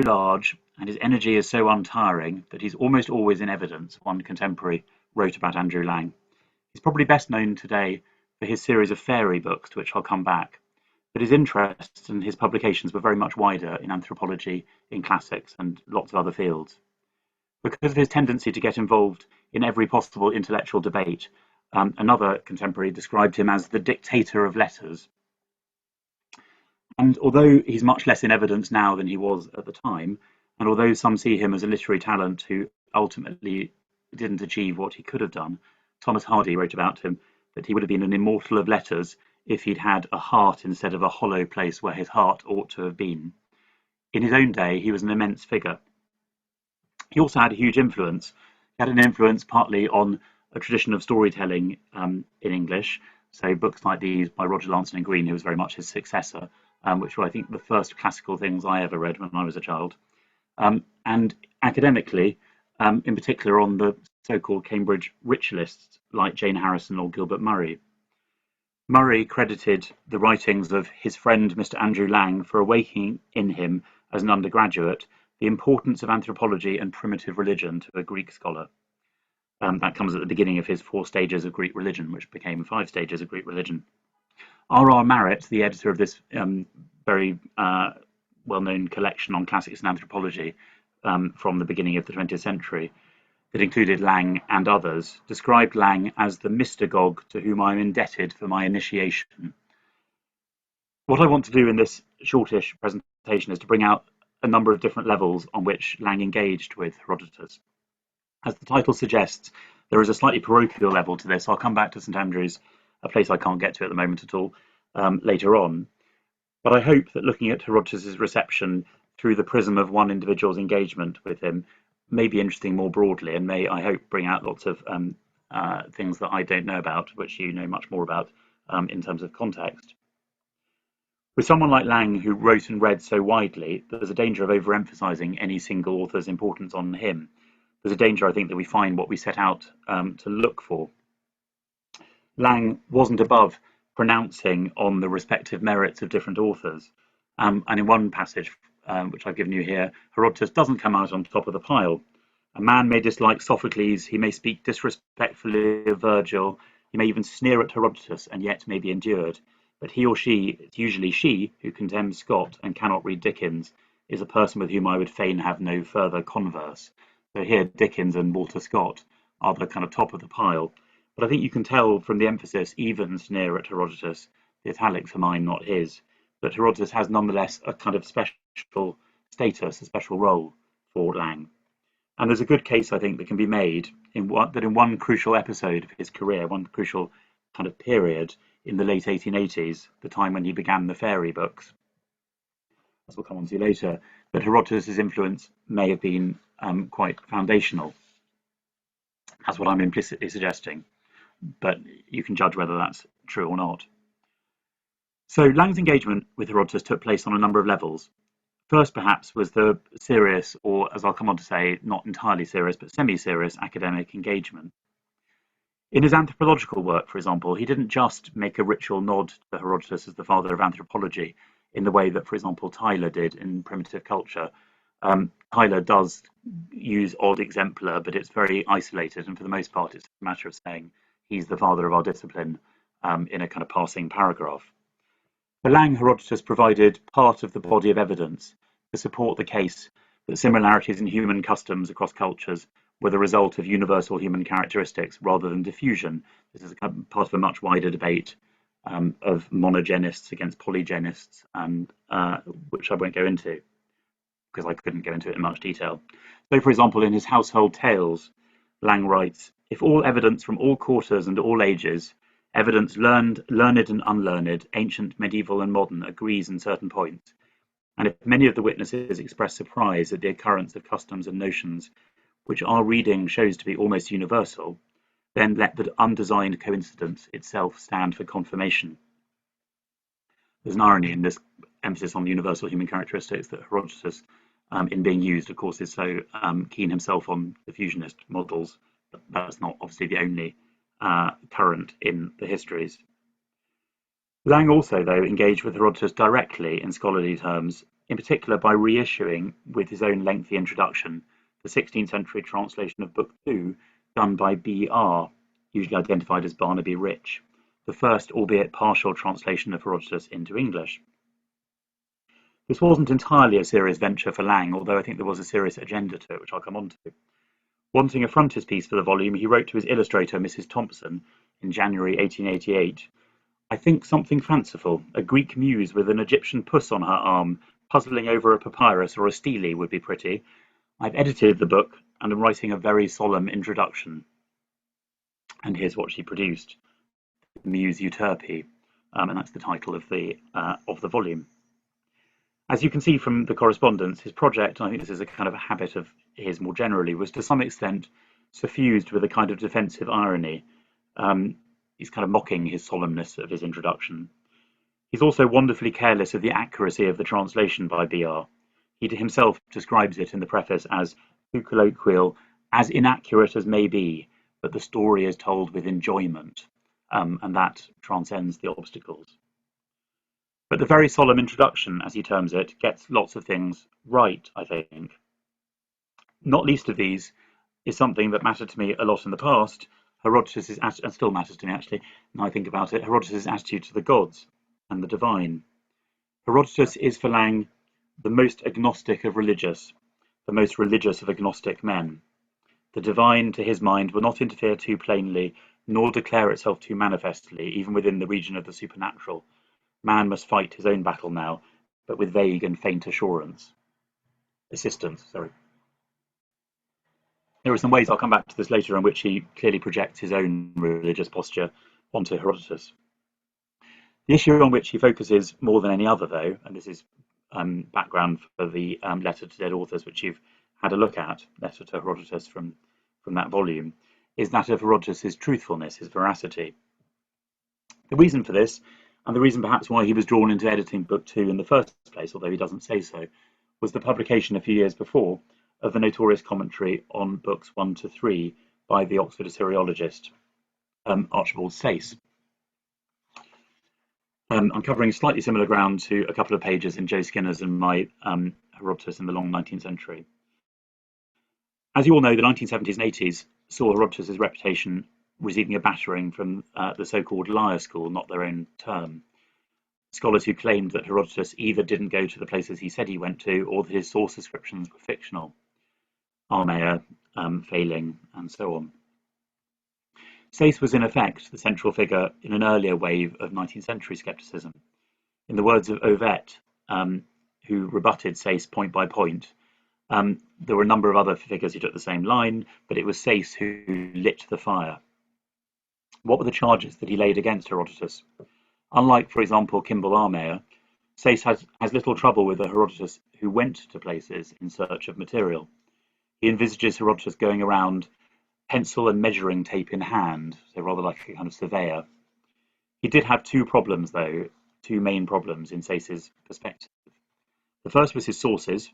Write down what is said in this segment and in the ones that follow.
large and his energy is so untiring that he's almost always in evidence, one contemporary wrote about Andrew Lang. He's probably best known today for his series of fairy books, to which I'll come back, but his interests and his publications were very much wider in anthropology, in classics, and lots of other fields. Because of his tendency to get involved in every possible intellectual debate, another contemporary described him as the dictator of letters. And although he's much less in evidence now than he was at the time, and although some see him as a literary talent who ultimately didn't achieve what he could have done, Thomas Hardy wrote about him that he would have been an immortal of letters if he'd had a heart instead of a hollow place where his heart ought to have been. In his own day, he was an immense figure. He also had a huge influence. He had an influence partly on a tradition of storytelling in English, so books like these by Roger Lansing and Green, who was very much his successor, which were, I think, the first classical things I ever read when I was a child. And academically, in particular on the so-called Cambridge ritualists like Jane Harrison or Gilbert Murray. Murray credited the writings of his friend Mr. Andrew Lang for awakening in him, as an undergraduate, the importance of anthropology and primitive religion to a Greek scholar. That comes at the beginning of his 4 stages of Greek religion, which became 5 stages of Greek religion. R.R. Marrett, the editor of this very well-known collection on classics and anthropology from the beginning of the 20th century, that included Lang and others, described Lang as the mystagogue to whom I am indebted for my initiation. What I want to do in this shortish presentation is to bring out a number of different levels on which Lang engaged with Herodotus. As the title suggests, there is a slightly parochial level to this. I'll come back to St Andrews, a place I can't get to at the moment at all, later on. But I hope that looking at Herodotus's reception through the prism of one individual's engagement with him may be interesting more broadly, and may, I hope, bring out lots of things that I don't know about, which you know much more about in terms of context. With someone like Lang, who wrote and read so widely, there's a danger of overemphasizing any single author's importance on him. There's a danger, I think, that we find what we set out to look for. Lang wasn't above pronouncing on the respective merits of different authors. And in one passage, which I've given you here, Herodotus doesn't come out on top of the pile. A man may dislike Sophocles, he may speak disrespectfully of Virgil, he may even sneer at Herodotus and yet may be endured. But he or she, it's usually she, who contemns Scott and cannot read Dickens, is a person with whom I would fain have no further converse. So here Dickens and Walter Scott are the kind of top of the pile. But I think you can tell from the emphasis, even sneer at Herodotus, the italics are mine, not his, that Herodotus has nonetheless a kind of special status, a special role for Lang. And there's a good case, I think, that can be made that in one crucial episode of his career, one crucial kind of period in the late 1880s, the time when he began the fairy books, as we'll come on to later, that Herodotus's influence may have been quite foundational. That's what I'm implicitly suggesting, but you can judge whether that's true or not. So Lang's engagement with Herodotus took place on a number of levels. First, perhaps, was the serious, or as I'll come on to say, not entirely serious, but semi-serious academic engagement. In his anthropological work, for example, he didn't just make a ritual nod to Herodotus as the father of anthropology in the way that, for example, Tyler did in Primitive Culture. Tyler does use odd exemplar, but it's very isolated, and for the most part, it's a matter of saying he's the father of our discipline in a kind of passing paragraph. For Lang, Herodotus provided part of the body of evidence to support the case that similarities in human customs across cultures were the result of universal human characteristics rather than diffusion. This is part of a much wider debate of monogenists against polygenists, and which I won't go into because I couldn't go into it in much detail. So, for example, in his Household Tales, Lang writes, "If all evidence from all quarters and all ages, evidence learned and unlearned, ancient, medieval, and modern, agrees in certain points, and if many of the witnesses express surprise at the occurrence of customs and notions which our reading shows to be almost universal, then let the undesigned coincidence itself stand for confirmation." There's an irony in this emphasis on universal human characteristics that Herodotus, in being used, of course, is so keen himself on diffusionist models. But that's not obviously the only current in the histories. Lang also, though, engaged with Herodotus directly in scholarly terms in particular by reissuing, with his own lengthy introduction, the 16th century translation of Book 2, done by B.R., usually identified as Barnaby Rich, the first, albeit partial, translation of Herodotus into English. This wasn't entirely a serious venture for Lang, although I think there was a serious agenda to it, which I'll come on to. Wanting a frontispiece for the volume, he wrote to his illustrator, Mrs. Thompson, in January 1888, "I think something fanciful, a Greek muse with an Egyptian puss on her arm, puzzling over a papyrus or a stele would be pretty. I've edited the book and am writing a very solemn introduction." And here's what she produced, Muse Euterpe, and that's the title of the volume. As you can see from the correspondence, his project, and I think this is a kind of a habit of his more generally, was to some extent suffused with a kind of defensive irony. He's kind of mocking his solemnness of his introduction. He's also wonderfully careless of the accuracy of the translation by B.R. He himself describes it in the preface as too colloquial, as inaccurate as may be, but the story is told with enjoyment, and that transcends the obstacles. But the very solemn introduction, as he terms it, gets lots of things right, I think. Not least of these is something that mattered to me a lot in the past, Herodotus' and still matters to me actually, now I think about it, Herodotus' attitude to the gods and the divine. Herodotus is for Lang the most agnostic of religious, the most religious of agnostic men. The divine, to his mind, will not interfere too plainly, nor declare itself too manifestly, even within the region of the supernatural. Man must fight his own battle now, but with vague and faint assistance. There are some ways, I'll come back to this later, in which he clearly projects his own religious posture onto Herodotus. The issue on which he focuses more than any other, though, and this is background for the letter to dead authors, which you've had a look at, letter to Herodotus from that volume, is that of Herodotus' truthfulness, his veracity. The reason for this, and the reason perhaps why he was drawn into editing Book 2 in the first place, although he doesn't say so, was the publication a few years before of the notorious commentary on Books 1 to 3 by the Oxford Assyriologist Archibald Sayce. I'm covering slightly similar ground to a couple of pages in Joe Skinner's and my Herodotus in the long 19th century. As you all know, the 1970s and 80s saw Herodotus' reputation receiving a battering from the so-called liar school, not their own term. Scholars who claimed that Herodotus either didn't go to the places he said he went to, or that his source descriptions were fictional, Armea failing, and so on. Sayce was in effect the central figure in an earlier wave of 19th century scepticism. In the words of Ovett, who rebutted Sayce point by point, there were a number of other figures who took the same line, but it was Sayce who lit the fire. What were the charges that he laid against Herodotus? Unlike, for example, Kimball Armea, Sayce has little trouble with a Herodotus who went to places in search of material. He envisages Herodotus going around pencil and measuring tape in hand, so rather like a kind of surveyor. He did have two problems, though, two main problems in Sayce's perspective. The first was his sources.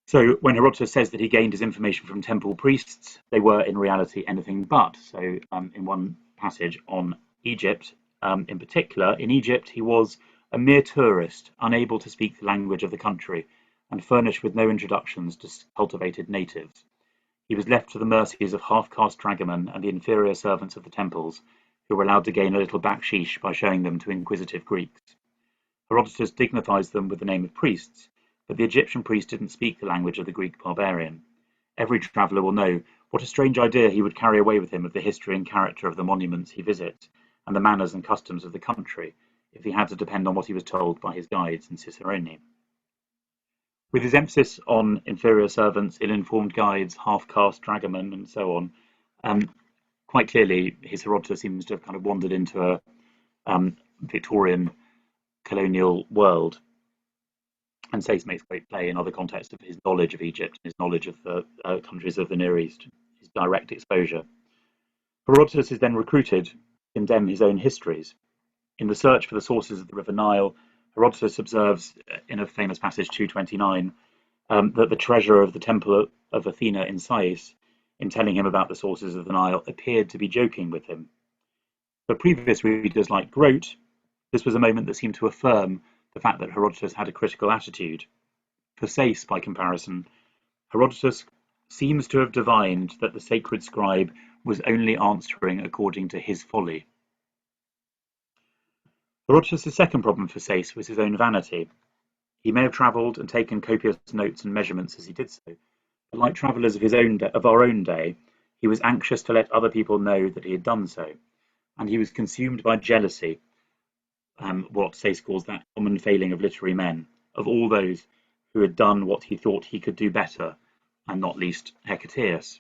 So when Herodotus says that he gained his information from temple priests, they were in reality anything but. So in one passage on Egypt, in particular, in Egypt he was a mere tourist, unable to speak the language of the country, and furnished with no introductions to cultivated natives. He was left to the mercies of half-caste dragomen and the inferior servants of the temples, who were allowed to gain a little backsheesh by showing them to inquisitive Greeks. Herodotus dignifies them with the name of priests, but the Egyptian priest didn't speak the language of the Greek barbarian. Every traveller will know what a strange idea he would carry away with him of the history and character of the monuments he visits, and the manners and customs of the country, if he had to depend on what he was told by his guides and ciceroni. With his emphasis on inferior servants, ill-informed guides, half-caste dragomen, and so on, quite clearly his Herodotus seems to have kind of wandered into a Victorian colonial world. And Sayce makes great play in other contexts of his knowledge of Egypt, his knowledge of the countries of the Near East, his direct exposure. Herodotus is then recruited to condemn his own histories. In the search for the sources of the River Nile, Herodotus observes in a famous passage 229 that the treasurer of the temple of Athena in Sais, in telling him about the sources of the Nile, appeared to be joking with him. For previous readers like Grote, this was a moment that seemed to affirm the fact that Herodotus had a critical attitude. For Sayce, by comparison, Herodotus seems to have divined that the sacred scribe was only answering according to his folly. Herodotus' second problem for Sayce was his own vanity. He may have travelled and taken copious notes and measurements as he did so, but like travellers of our own day, he was anxious to let other people know that he had done so, and he was consumed by jealousy, what Sayce calls that common failing of literary men, of all those who had done what he thought he could do better, and not least Hecateus.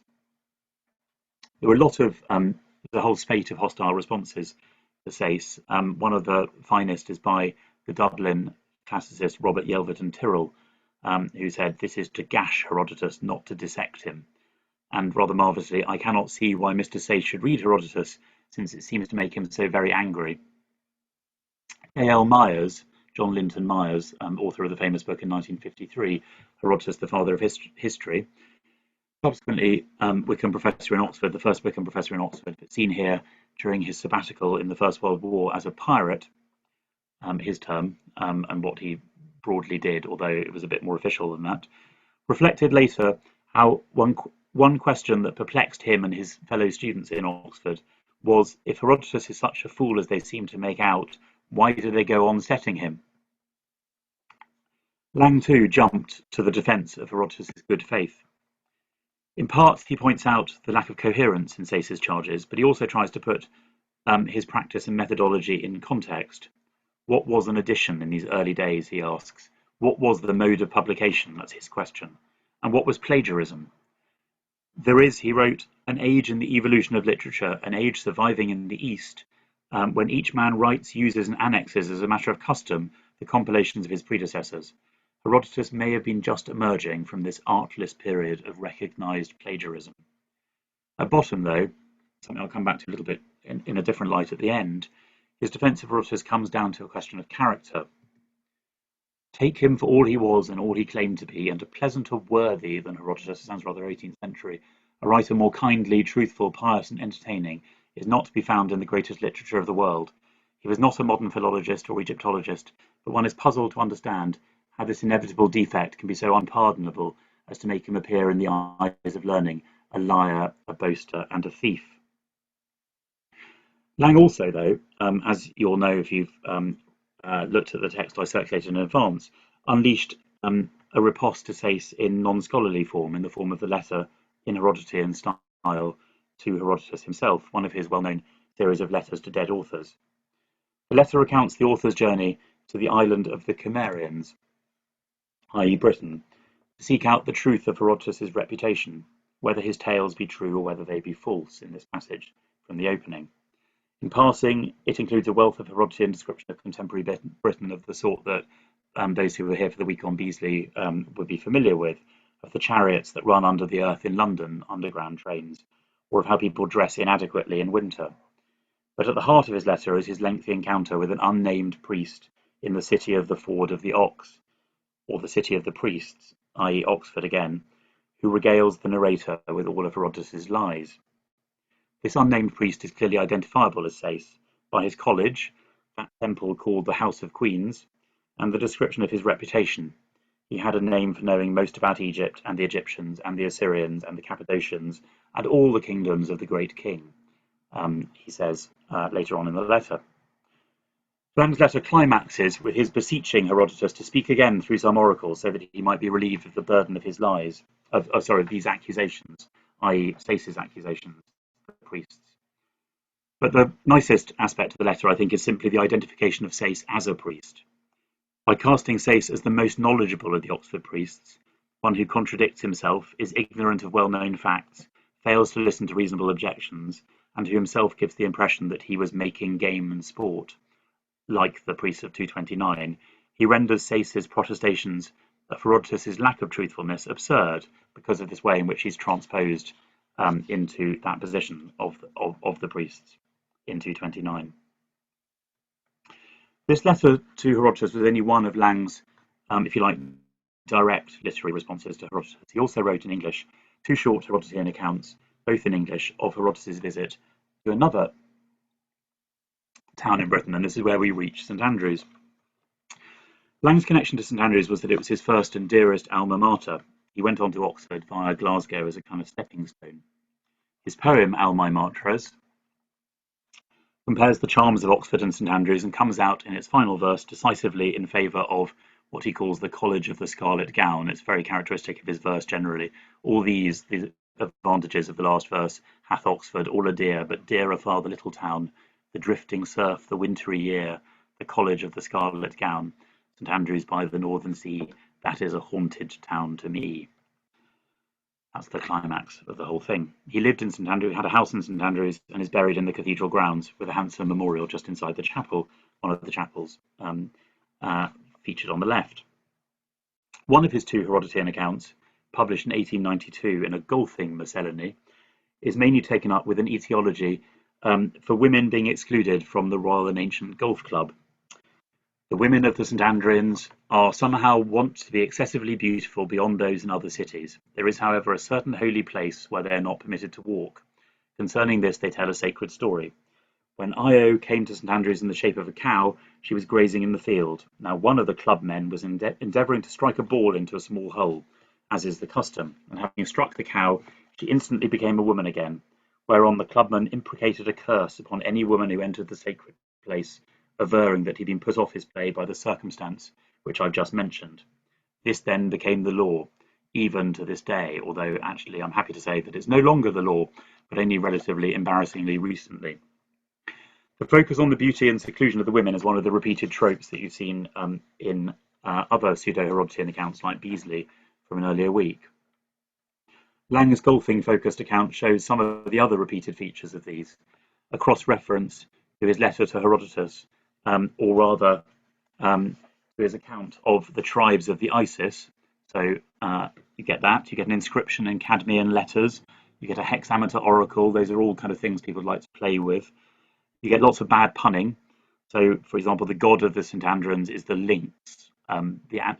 There were a lot of the whole spate of hostile responses to Sayce. One of the finest is by the Dublin classicist Robert Yelverton Tyrrell, who said, "This is to gash Herodotus, not to dissect him." And rather marvellously, "I cannot see why Mr. Sayce should read Herodotus, since it seems to make him so very angry." A.L. Myers, John Linton Myers, author of the famous book in 1953, Herodotus, the Father of History, subsequently Wickham Professor in Oxford, the first Wickham Professor in Oxford, seen here during his sabbatical in the First World War as a pirate, his term, and what he broadly did, although it was a bit more official than that, reflected later how one question that perplexed him and his fellow students in Oxford was, if Herodotus is such a fool as they seem to make out, why do they go on setting him? Lang too jumped to the defence of Herodotus' good faith. In part, he points out the lack of coherence in Sayce's charges, but he also tries to put his practice and methodology in context. What was an edition in these early days, he asks. What was the mode of publication? That's his question. And what was plagiarism? There is, he wrote, an age in the evolution of literature, an age surviving in the East, when each man writes, uses, and annexes as a matter of custom the compilations of his predecessors. Herodotus may have been just emerging from this artless period of recognised plagiarism. At bottom, though, something I'll come back to a little bit in a different light at the end, his defence of Herodotus comes down to a question of character. Take him for all he was and all he claimed to be, and a pleasanter worthy than Herodotus, sounds rather 18th century, a writer more kindly, truthful, pious, and entertaining, is not to be found in the greatest literature of the world. He was not a modern philologist or Egyptologist, but one is puzzled to understand how this inevitable defect can be so unpardonable as to make him appear in the eyes of learning a liar, a boaster, and a thief. Lang also, though, as you all know if you've looked at the text I circulated in advance, unleashed a riposte to Sayce in non-scholarly form, in the form of the letter in Herodotean style to Herodotus himself, one of his well-known series of letters to dead authors. The letter recounts the author's journey to the island of the Cimmerians, i.e. Britain, to seek out the truth of Herodotus' reputation, whether his tales be true or whether they be false, in this passage from the opening. In passing, it includes a wealth of Herodotean description of contemporary Britain of the sort that those who were here for the week on Beazley would be familiar with, of the chariots that run under the earth in London, underground trains, or of how people dress inadequately in winter. But at the heart of his letter is his lengthy encounter with an unnamed priest in the city of the Ford of the Ox, or the city of the priests, i.e. Oxford again, who regales the narrator with all of Herodotus' lies. This unnamed priest is clearly identifiable as Sayce by his college, that temple called the House of Queens, and the description of his reputation. He had a name for knowing most about Egypt and the Egyptians and the Assyrians and the Cappadocians and all the kingdoms of the great king, he says later on in the letter. Lang's letter climaxes with his beseeching Herodotus to speak again through some oracle so that he might be relieved of the burden of his lies, these accusations, i.e. Sayce's accusations, the priests. But the nicest aspect of the letter, I think, is simply the identification of Sayce as a priest. By casting Sayce as the most knowledgeable of the Oxford priests, one who contradicts himself, is ignorant of well-known facts, fails to listen to reasonable objections, and who himself gives the impression that he was making game and sport, like the priest of 229, he renders Sayce's protestations of Herodotus' lack of truthfulness absurd because of this way in which he's transposed into that position of the priests in 229. This letter to Herodotus was only one of Lang's, if you like, direct literary responses to Herodotus. He also wrote in English 2 short Herodotean accounts, both in English, of Herodotus' visit to another town in Britain, and this is where we reach St Andrews. Lang's connection to St Andrews was that it was his first and dearest alma mater. He went on to Oxford via Glasgow as a kind of stepping stone. His poem, Almae Martres, compares the charms of Oxford and St Andrews and comes out in its final verse decisively in favour of what he calls the College of the Scarlet Gown. It's very characteristic of his verse generally. All these advantages of the last verse, hath Oxford all a dear, but dearer far the little town, the drifting surf, the wintry year, the College of the Scarlet Gown, St Andrews by the northern sea, that is a haunted town to me. That's the climax of the whole thing. He lived in St Andrews, had a house in St Andrews, and is buried in the cathedral grounds with a handsome memorial just inside the chapel, one of the chapels featured on the left. One of his two Herodotian accounts, published in 1892 in a golfing miscellany, is mainly taken up with an etiology for women being excluded from the Royal and Ancient Golf Club. The women of the St Andrians are somehow wont to be excessively beautiful beyond those in other cities. There is, however, a certain holy place where they are not permitted to walk. Concerning this they tell a sacred story. When Io came to St Andrews in the shape of a cow, she was grazing in the field. Now one of the club men was endeavouring to strike a ball into a small hole, as is the custom, and having struck the cow, she instantly became a woman again, whereon the clubman imprecated a curse upon any woman who entered the sacred place, averring that he'd been put off his play by the circumstance which I've just mentioned. This then became the law, even to this day, although actually I'm happy to say that it's no longer the law, but only relatively embarrassingly recently. The focus on the beauty and seclusion of the women is one of the repeated tropes that you've seen in other pseudo-Herodotian accounts like Beasley from an earlier week. Lang's golfing-focused account shows some of the other repeated features of these, a cross-reference to his letter to Herodotus, or rather to his account of the tribes of the Isis. So you get that, you get an inscription in Cadmean letters, you get a hexameter oracle. Those are all kind of things people like to play with. You get lots of bad punning. So, for example, the god of the St Andrians is the lynx,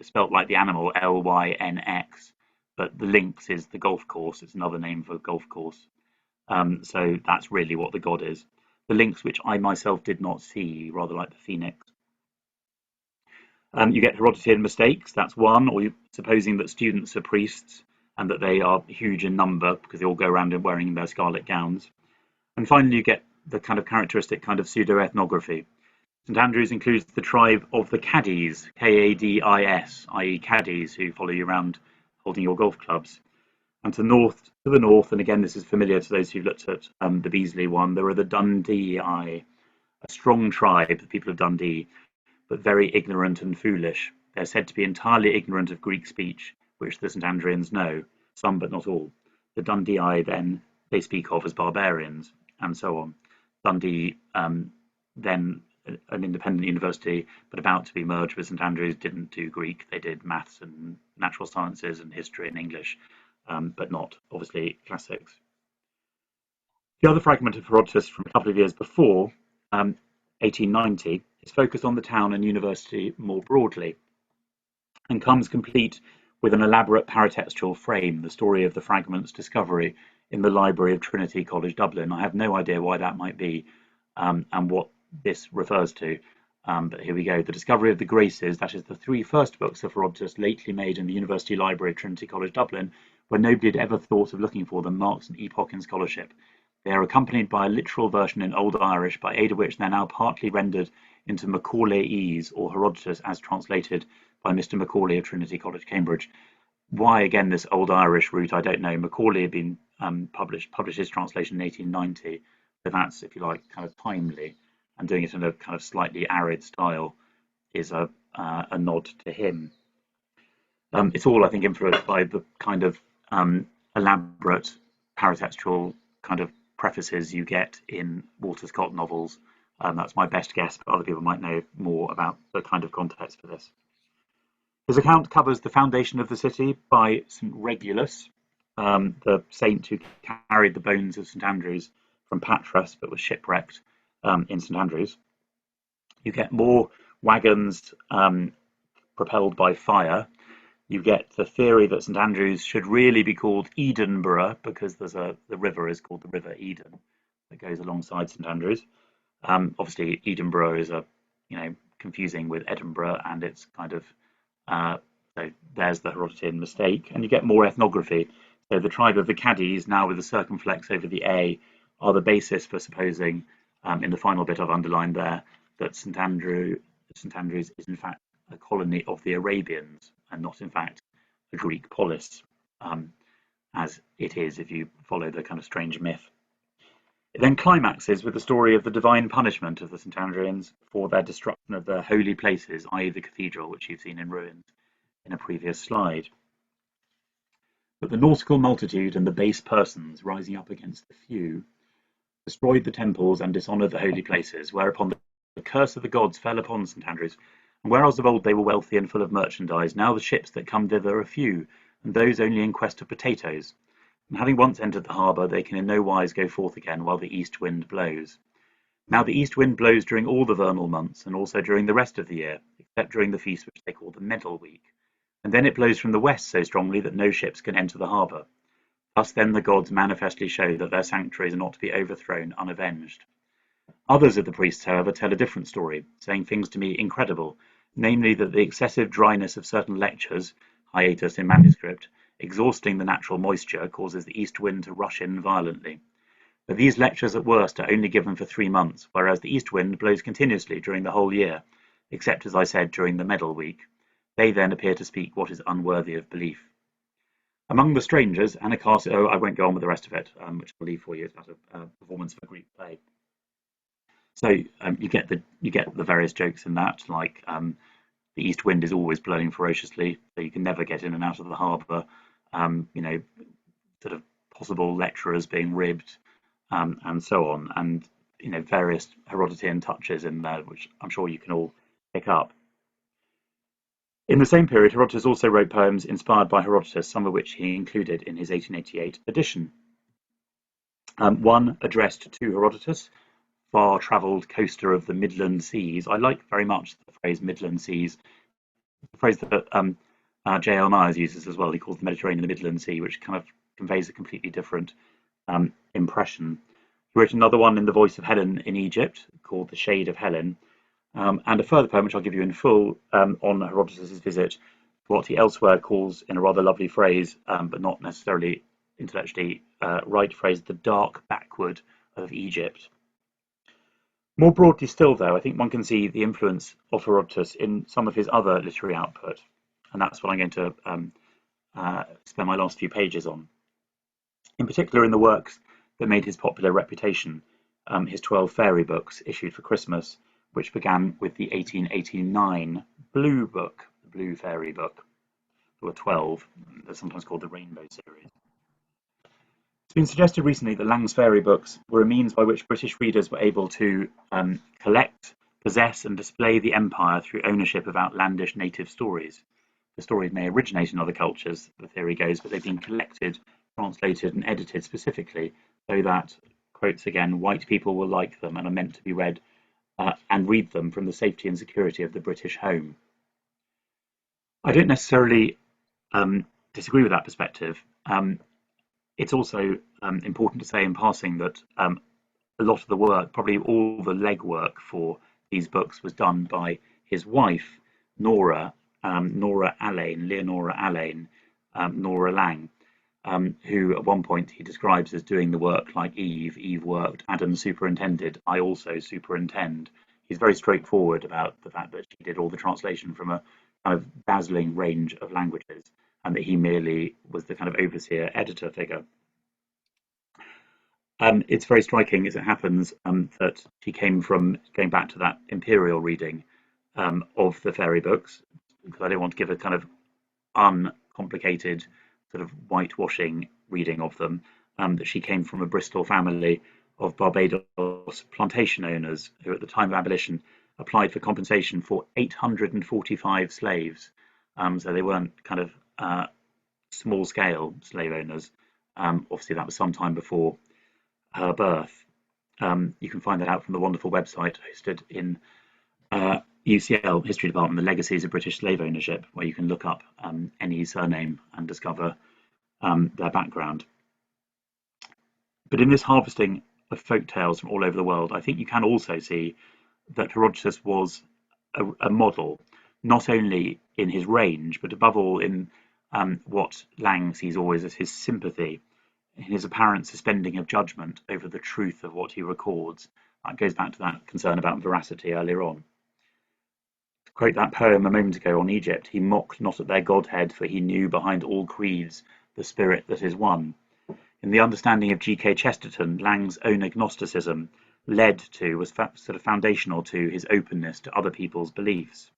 spelt like the animal, Lynx, but the lynx is the golf course. It's another name for golf course. So that's really what the god is. The lynx, which I myself did not see, rather like the phoenix. You get Herodotian mistakes, that's one, or supposing that students are priests and that they are huge in number because they all go around wearing their scarlet gowns. And finally, you get the kind of characteristic kind of pseudo-ethnography. St Andrews includes the tribe of the caddies, Kadis, i.e. caddies who follow you around holding your golf clubs. And to the north, and again this is familiar to those who've looked at the Beasley one, there are the Dundee, a strong tribe, the people of Dundee, but very ignorant and foolish. They're said to be entirely ignorant of Greek speech, which the St Andrians know, some but not all. The Dundee then they speak of as barbarians, and so on. Dundee, then an independent university, but about to be merged with St Andrews, didn't do Greek. They did maths and natural sciences and history and English, but not, obviously, classics. The other fragment of Herodotus from a couple of years before, 1890, is focused on the town and university more broadly, and comes complete with an elaborate paratextual frame, the story of the fragment's discovery in the library of Trinity College Dublin. I have no idea why that might be and what this refers to, but here we go. The discovery of the Graces, that is the three first books of Herodotus lately made in the University Library of Trinity College Dublin, where nobody had ever thought of looking for them, marks an epoch in scholarship. They are accompanied by a literal version in Old Irish, by aid of which they are now partly rendered into Macaulayese, or Herodotus as translated by Mr. Macaulay of Trinity College, Cambridge. Why, again, this Old Irish route, I don't know. Macaulay had been published his translation in 1890, so that's, if you like, kind of timely, and doing it in a kind of slightly arid style is a nod to him. It's all, I think, influenced by the kind of elaborate paratextual kind of prefaces you get in Walter Scott novels. That's my best guess, but other people might know more about the kind of context for this. His account covers the foundation of the city by St Regulus, the saint who carried the bones of St Andrews from Patras but was shipwrecked in St Andrews. You get more wagons propelled by fire. You get the theory that St Andrews should really be called Edenborough because the river is called the River Eden that goes alongside St Andrews. Obviously, Edenborough is a confusing with Edinburgh, and it's kind of so there's the Herodotean mistake, and you get more ethnography. So the tribe of the Caddies, now with the circumflex over the A, are the basis for supposing, in the final bit I've underlined there, that St Andrews is in fact a colony of the Arabians and not in fact a Greek polis, as it is if you follow the kind of strange myth. It then climaxes with the story of the divine punishment of the St Andrians for their destruction of their holy places, i.e. the cathedral, which you've seen in ruins in a previous slide. But the nautical multitude and the base persons rising up against the few destroyed the temples and dishonoured the holy places, whereupon the curse of the gods fell upon St Andrews. And whereas of old they were wealthy and full of merchandise, now the ships that come thither are few, and those only in quest of potatoes. And having once entered the harbour, they can in no wise go forth again while the east wind blows. Now the east wind blows during all the vernal months, and also during the rest of the year, except during the feast which they call the Medal Week. And then it blows from the west so strongly that no ships can enter the harbour. Thus then the gods manifestly show that their sanctuaries are not to be overthrown unavenged. Others of the priests, however, tell a different story, saying things to me incredible, namely that the excessive dryness of certain lectures, hiatus in manuscript, exhausting the natural moisture, causes the east wind to rush in violently. But these lectures at worst are only given for 3 months, whereas the east wind blows continuously during the whole year, except, as I said, during the Medal Week. They then appear to speak what is unworthy of belief. Among the strangers, Anacharsis, I won't go on with the rest of it, which I'll leave for you. It's about a performance of a Greek play. So you get the various jokes in that, like the east wind is always blowing ferociously, so you can never get in and out of the harbour. Sort of possible lecturers being ribbed, and so on, and various Herodotean touches in there, which I'm sure you can all pick up. In the same period, Herodotus also wrote poems inspired by Herodotus, some of which he included in his 1888 edition. One addressed to Herodotus, far-travelled coaster of the Midland Seas. I like very much the phrase Midland Seas, the phrase that J.L. Myers uses as well. He calls the Mediterranean the Midland Sea, which kind of conveys a completely different impression. He wrote another one in the voice of Helen in Egypt, called The Shade of Helen, and a further poem, which I'll give you in full, on Herodotus' visit, what he elsewhere calls, in a rather lovely phrase, but not necessarily intellectually right phrase, the dark backward of Egypt. More broadly still, though, I think one can see the influence of Herodotus in some of his other literary output, and that's what I'm going to spend my last few pages on. In particular, in the works that made his popular reputation, his 12 fairy books issued for Christmas, which began with the 1889 Blue Book, the Blue Fairy Book. There were 12, they're sometimes called the Rainbow Series. It's been suggested recently that Lang's fairy books were a means by which British readers were able to collect, possess and display the empire through ownership of outlandish native stories. The stories may originate in other cultures, the theory goes, but they've been collected, translated and edited specifically so that, quotes again, white people will like them and are meant to be read and read them from the safety and security of the British home. I don't necessarily disagree with that perspective. It's also important to say in passing that a lot of the work, probably all the legwork for these books, was done by his wife, Nora Lang, Nora Lang, who at one point he describes as doing the work like Eve. Eve worked, Adam superintended, I also superintend. He's very straightforward about the fact that she did all the translation from a kind of dazzling range of languages, and that he merely was the kind of overseer editor figure. It's very striking, as it happens, that she came from, going back to that imperial reading of the fairy books, because I don't want to give a kind of uncomplicated sort of whitewashing reading of them, that she came from a Bristol family of Barbados plantation owners who at the time of abolition applied for compensation for 845 slaves. So they weren't kind of small-scale slave owners. Obviously, that was some time before her birth. You can find that out from the wonderful website hosted in UCL History Department, the Legacies of British Slave Ownership, where you can look up any surname and discover their background. But in this harvesting of folk tales from all over the world, I think you can also see that Herodotus was a model, not only in his range, but above all in what Lang sees always as his sympathy, in his apparent suspending of judgment over the truth of what he records. That goes back to that concern about veracity earlier on. To quote that poem a moment ago on Egypt, he mocked not at their godhead, for he knew behind all creeds the spirit that is one. In the understanding of G.K. Chesterton, Lang's own agnosticism was sort of foundational to his openness to other people's beliefs.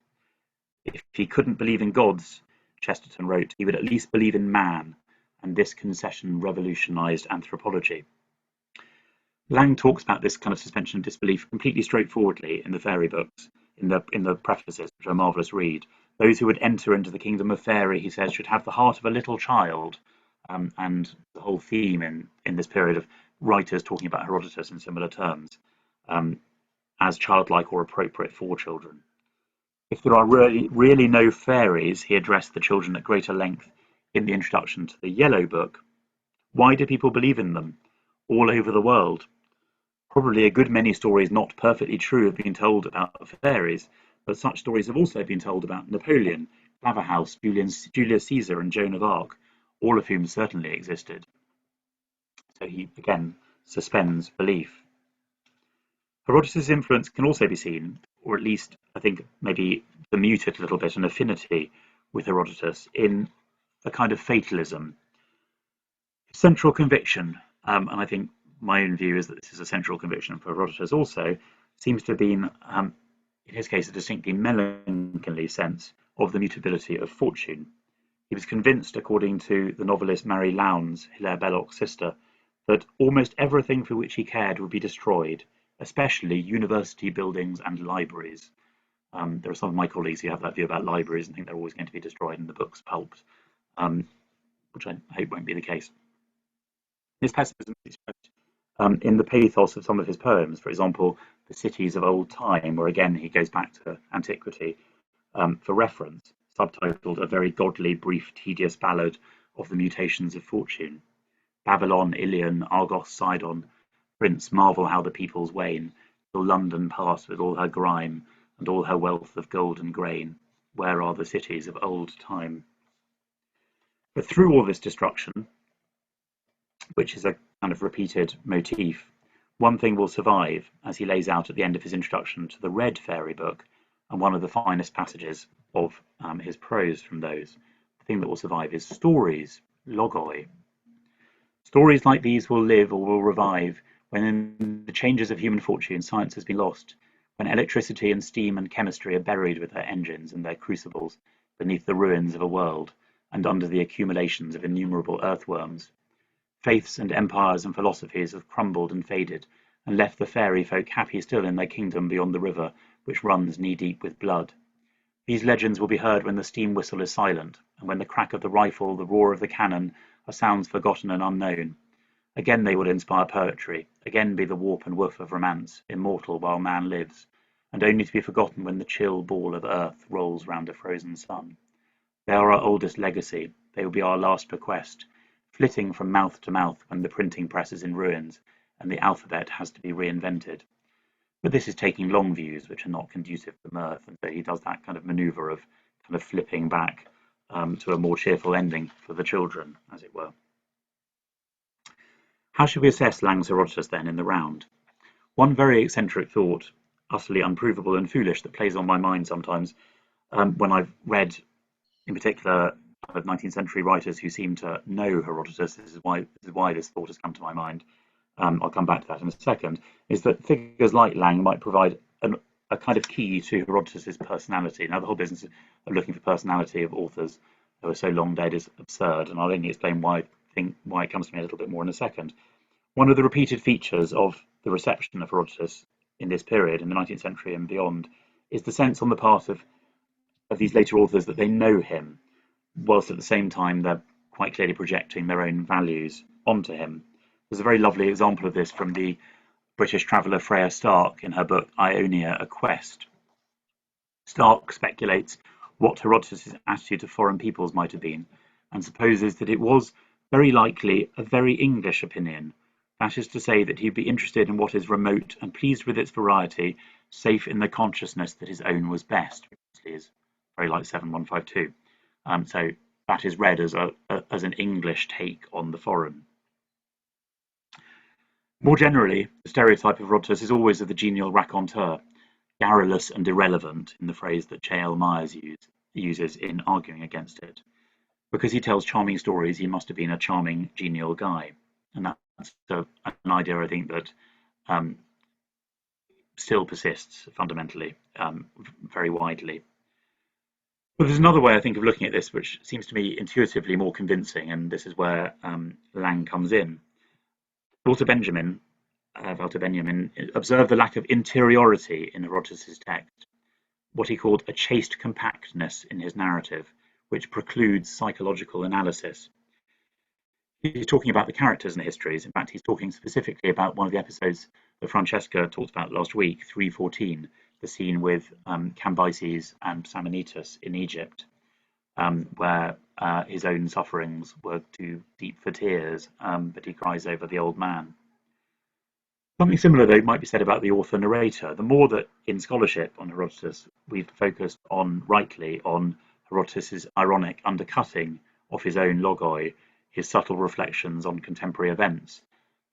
If he couldn't believe in gods, Chesterton wrote, he would at least believe in man, and this concession revolutionized anthropology. Lang talks about this kind of suspension of disbelief completely straightforwardly in the fairy books, in the prefaces, which are a marvellous read. Those who would enter into the kingdom of fairy, he says, should have the heart of a little child, and the whole theme in this period of writers talking about Herodotus in similar terms, as childlike or appropriate for children. If there are really no fairies, he addressed the children at greater length in the introduction to the Yellow Book. Why do people believe in them all over the world? Probably a good many stories not perfectly true have been told about fairies, but such stories have also been told about Napoleon, Claverhouse, Julius Caesar, and Joan of Arc, all of whom certainly existed. So he, again, suspends belief. Herodotus' influence can also be seen, or at least I think maybe muted a little bit, an affinity with Herodotus in a kind of fatalism. Central conviction, and I think my own view is that this is a central conviction for Herodotus also, seems to have been, in his case, a distinctly melancholy sense of the mutability of fortune. He was convinced, according to the novelist Marie Lowndes, Hilaire Belloc's sister, that almost everything for which he cared would be destroyed, especially university buildings and libraries. There are some of my colleagues who have that view about libraries and think they're always going to be destroyed and the books pulped, which I hope won't be the case. This pessimism is expressed in the pathos of some of his poems, for example, The Cities of Old Time, where again he goes back to antiquity for reference, subtitled A Very Godly, Brief, Tedious Ballad of the Mutations of Fortune. Babylon, Ilion, Argos, Sidon, Prince, marvel how the peoples wane, till London pass with all her grime, and all her wealth of gold and grain. Where are the cities of old time? But through all this destruction, which is a kind of repeated motif, one thing will survive, as he lays out at the end of his introduction to the Red Fairy Book, and one of the finest passages of his prose from those. The thing that will survive is stories, logoi. Stories like these will live or will revive when in the changes of human fortune science has been lost, when electricity and steam and chemistry are buried with their engines and their crucibles beneath the ruins of a world and under the accumulations of innumerable earthworms. Faiths and empires and philosophies have crumbled and faded, and left the fairy folk happy still in their kingdom beyond the river, which runs knee-deep with blood. These legends will be heard when the steam whistle is silent, and when the crack of the rifle, the roar of the cannon, are sounds forgotten and unknown. Again they will inspire poetry, again be the warp and woof of romance, immortal while man lives, and only to be forgotten when the chill ball of earth rolls round a frozen sun. They are our oldest legacy, they will be our last bequest, flitting from mouth to mouth when the printing press is in ruins and the alphabet has to be reinvented. But this is taking long views which are not conducive to mirth, and so he does that kind of manoeuvre of kind of flipping back to a more cheerful ending for the children, as it were. How should we assess Lang's Herodotus then in the round? One very eccentric thought, utterly unprovable and foolish, that plays on my mind sometimes when I've read, in particular, 19th century writers who seem to know Herodotus, this is why this thought has come to my mind, I'll come back to that in a second, is that figures like Lang might provide a kind of key to Herodotus's personality. Now, the whole business of looking for personality of authors who are so long dead is absurd, and I'll only explain why it comes to me a little bit more in a second. One of the repeated features of the reception of Herodotus in this period, in the 19th century and beyond, is the sense on the part of these later authors that they know him, whilst at the same time they're quite clearly projecting their own values onto him. There's a very lovely example of this from the British traveller Freya Stark in her book Ionia, A Quest. Stark speculates what Herodotus' attitude to foreign peoples might have been, and supposes that it was very likely a very English opinion. That is to say, that he'd be interested in what is remote and pleased with its variety, safe in the consciousness that his own was best, which is very like 7152. So that is read as an English take on the foreign. More generally, the stereotype of Herodotus is always of the genial raconteur, garrulous and irrelevant in the phrase that J.L. Myers uses in arguing against it. Because he tells charming stories, he must have been a charming, genial guy. And that's an idea, I think, that still persists fundamentally, very widely. But there's another way, I think, of looking at this, which seems to me intuitively more convincing, and this is where Lang comes in. Walter Benjamin observed the lack of interiority in Herodotus' text, what he called a chaste compactness in his narrative, which precludes psychological analysis. He's talking about the characters and the histories. In fact, he's talking specifically about one of the episodes that Francesca talked about last week, 314, the scene with Cambyses and Samanitus in Egypt, where his own sufferings were too deep for tears, but he cries over the old man. Something similar, though, might be said about the author-narrator. The more that in scholarship on Herodotus we've focused on, rightly, on Herodotus's ironic undercutting of his own logoi, his subtle reflections on contemporary events,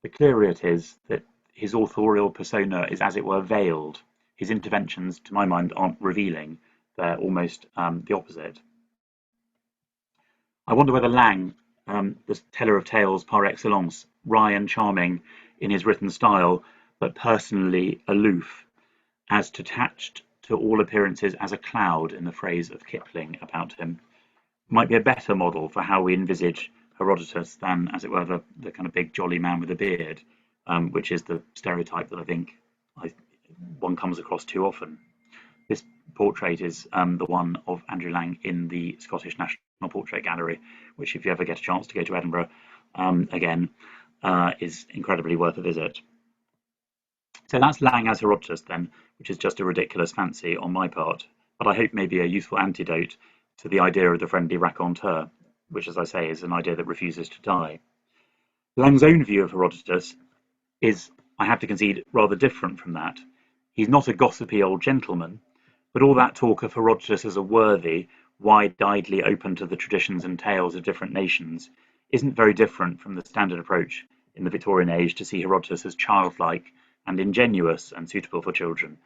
the clearer it is that his authorial persona is, as it were, veiled. His interventions, to my mind, aren't revealing. They're almost the opposite. I wonder whether Lang, the teller of tales par excellence, wry and charming in his written style, but personally aloof, as detached to all appearances as a cloud, in the phrase of Kipling about him, might be a better model for how we envisage Herodotus than, as it were, the kind of big jolly man with a beard, which is the stereotype that I think one comes across too often. This portrait is the one of Andrew Lang in the Scottish National Portrait Gallery, which, if you ever get a chance to go to Edinburgh again, is incredibly worth a visit. So that's Lang as Herodotus then, which is just a ridiculous fancy on my part, but I hope may be a useful antidote to the idea of the friendly raconteur, which, as I say, is an idea that refuses to die. Lang's own view of Herodotus is, I have to concede, rather different from that. He's not a gossipy old gentleman, but all that talk of Herodotus as a worthy, wide-eyedly open to the traditions and tales of different nations isn't very different from the standard approach in the Victorian age to see Herodotus as childlike and ingenuous and suitable for children,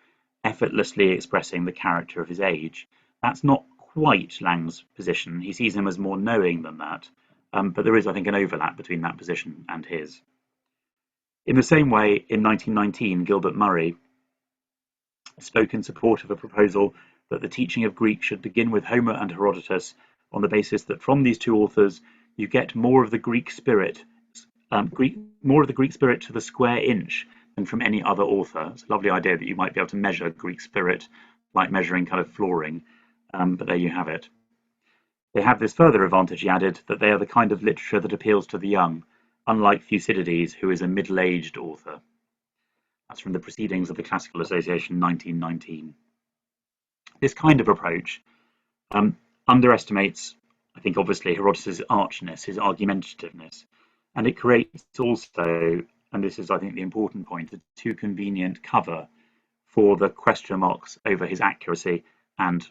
effortlessly expressing the character of his age. That's not quite Lang's position. He sees him as more knowing than that, but there is, I think, an overlap between that position and his. In the same way, in 1919, Gilbert Murray spoke in support of a proposal that the teaching of Greek should begin with Homer and Herodotus on the basis that from these two authors you get more of the Greek spirit, to the square inch than from any other author. It's a lovely idea that you might be able to measure Greek spirit like measuring kind of flooring, but there you have it. They have this further advantage, he added, that they are the kind of literature that appeals to the young, unlike Thucydides, who is a middle-aged author. That's from the Proceedings of the Classical Association, 1919. This kind of approach underestimates, I think, obviously, Herodotus' archness, his argumentativeness, and it creates also, and this is, I think, the important point, a too convenient cover for the question marks over his accuracy and,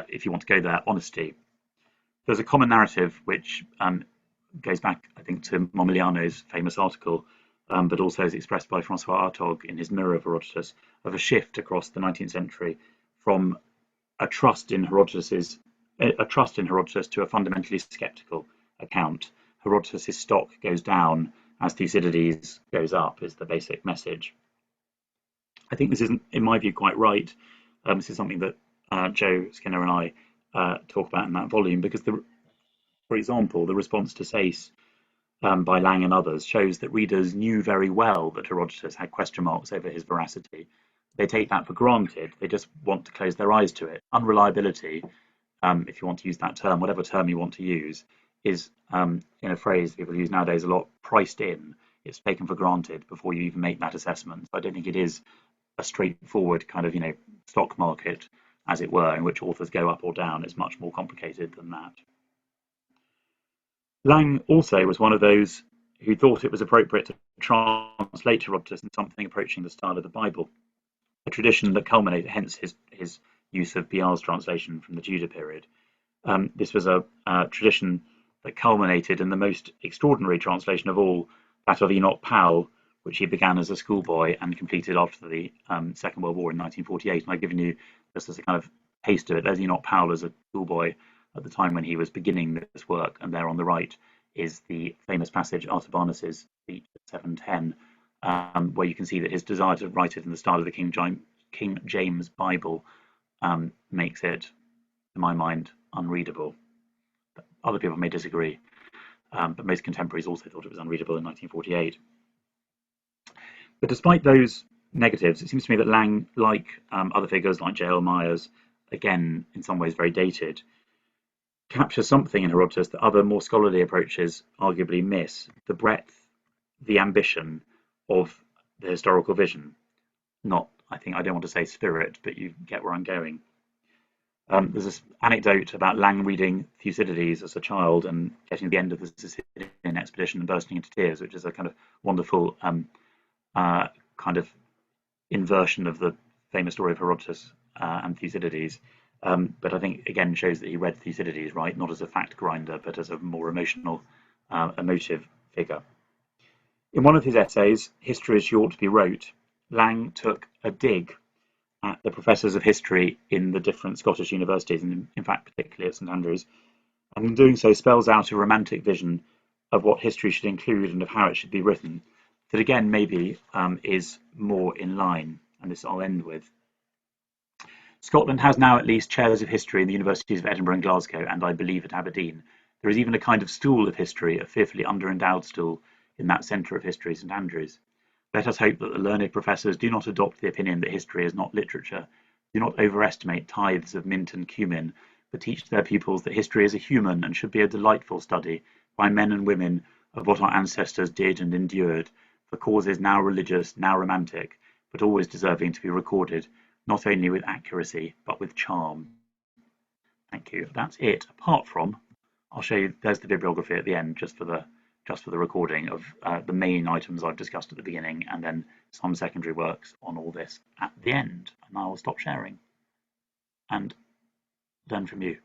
if you want to go there, honesty. There's a common narrative which goes back, I think, to Momigliano's famous article, but also is expressed by Francois Hartog in his Mirror of Herodotus, of a shift across the 19th century from a trust in Herodotus to a fundamentally skeptical account. Herodotus' stock goes down as Thucydides goes up, is the basic message. I think this isn't, in my view, quite right. This is something that Joe Skinner and I talk about in that volume, because, for example, the response to Sayce by Lang and others shows that readers knew very well that Herodotus had question marks over his veracity. They take that for granted. They just want to close their eyes to it. Unreliability, if you want to use that term, whatever term you want to use, is, in a phrase people use nowadays a lot, priced in. It's taken for granted before you even make that assessment. So I don't think it is a straightforward kind of, stock market, as it were, in which authors go up or down. It's much more complicated than that. Lang also was one of those who thought it was appropriate to translate Herodotus in something approaching the style of the Bible. a tradition that culminated, hence his use of Bial's translation from the Tudor period. This was a tradition that culminated in the most extraordinary translation of all, that of Enoch Powell, which he began as a schoolboy and completed after the Second World War in 1948. And I've given you just as a kind of taste of it. There's Enoch Powell as a schoolboy at the time when he was beginning this work, and there on the right is the famous passage after Barneses speech at 710, where you can see that his desire to write it in the style of the King James Bible makes it, to my mind, unreadable. Other people may disagree, but most contemporaries also thought it was unreadable in 1948. But despite those negatives, it seems to me that Lang, like other figures like J.L. Myers, again, in some ways very dated, captures something in Herodotus that other more scholarly approaches arguably miss: the breadth, the ambition of the historical vision. Not, I don't want to say spirit, but you get where I'm going. There's this anecdote about Lang reading Thucydides as a child and getting to the end of the Sicilian expedition and bursting into tears, which is a kind of wonderful kind of inversion of the famous story of Herodotus and Thucydides. But I think, again, shows that he read Thucydides, right, not as a fact grinder, but as a more emotional, emotive figure. In one of his essays, History as She Ought to Be Wrote, Lang took a dig at the professors of history in the different Scottish universities, and in fact particularly at St Andrews, and in doing so spells out a romantic vision of what history should include and of how it should be written, that again maybe is more in line, and this I'll end with. Scotland has now at least chairs of history in the universities of Edinburgh and Glasgow, and I believe at Aberdeen. There is even a kind of stool of history, a fearfully under-endowed stool, in that centre of history, St Andrews. Let us hope that the learned professors do not adopt the opinion that history is not literature, do not overestimate tithes of mint and cumin, but teach their pupils that history is a human and should be a delightful study by men and women of what our ancestors did and endured, for causes now religious, now romantic, but always deserving to be recorded, not only with accuracy, but with charm. Thank you. That's it. Apart from, I'll show you, there's the bibliography at the end, just for the recording of the main items I've discussed at the beginning, and then some secondary works on all this at the end. And I will stop sharing and learn from you.